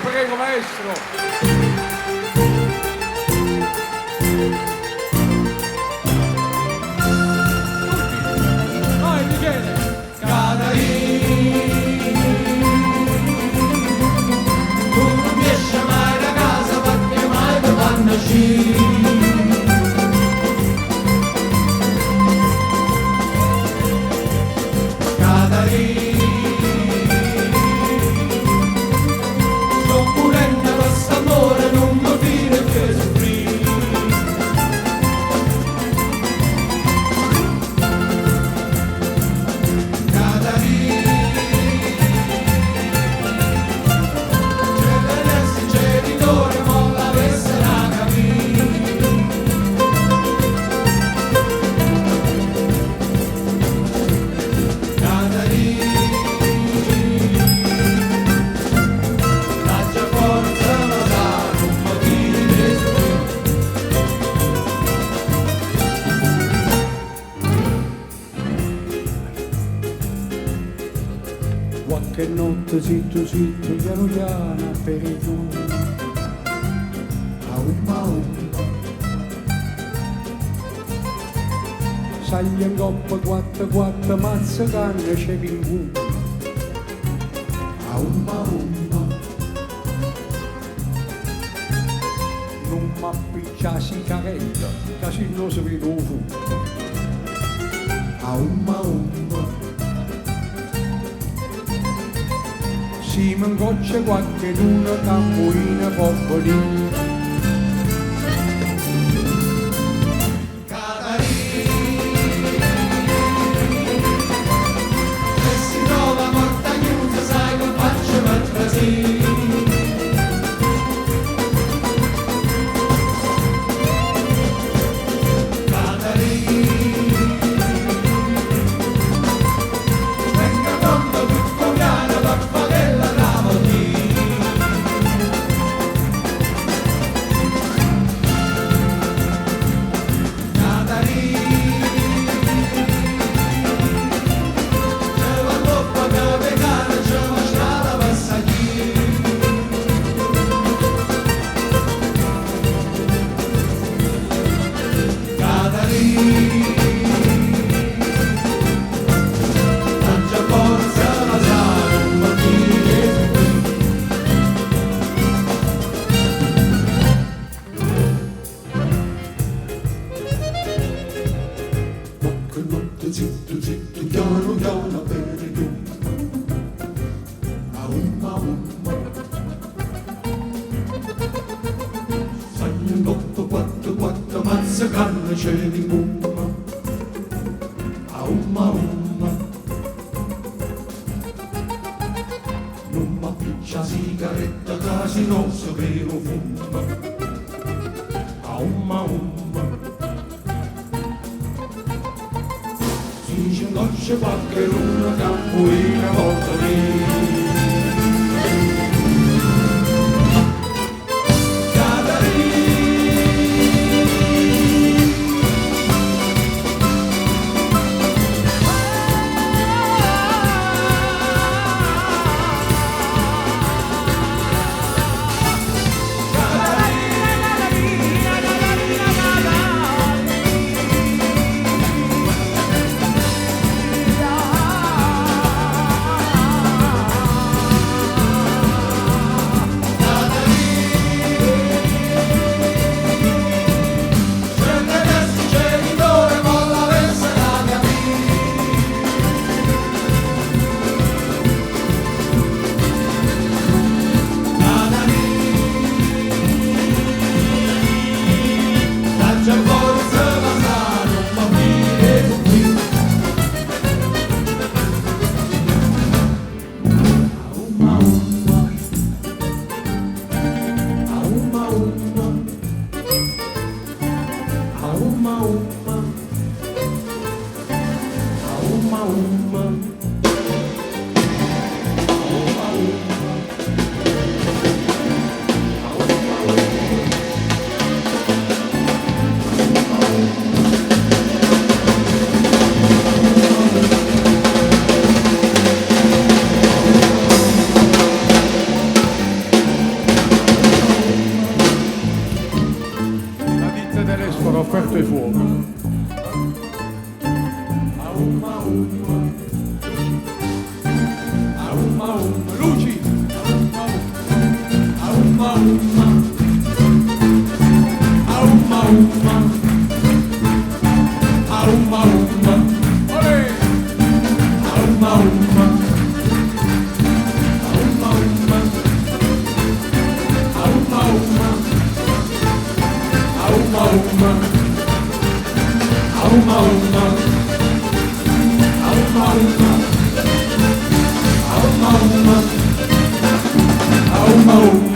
prego maestro. Qualche notte zitto zitto piano piano per il giorno a umma saglia in coppa quattro mazza canne c'è in a umma non m'appiccia sigaretta che se non si vede un fumo a umma si mangoccia qualche luna campolina popolina. Zitto, zitto, piano, piano per il giorno a umma saglia in coppa quattro mazza canne c'è in umma a umma non m'appiccia sigaretta che se non si vede fuma a umma ci ngocce qualche luna campolina volta lì. per fuoco. Aumma, luci. Aumma, olè. Aumma, aumma,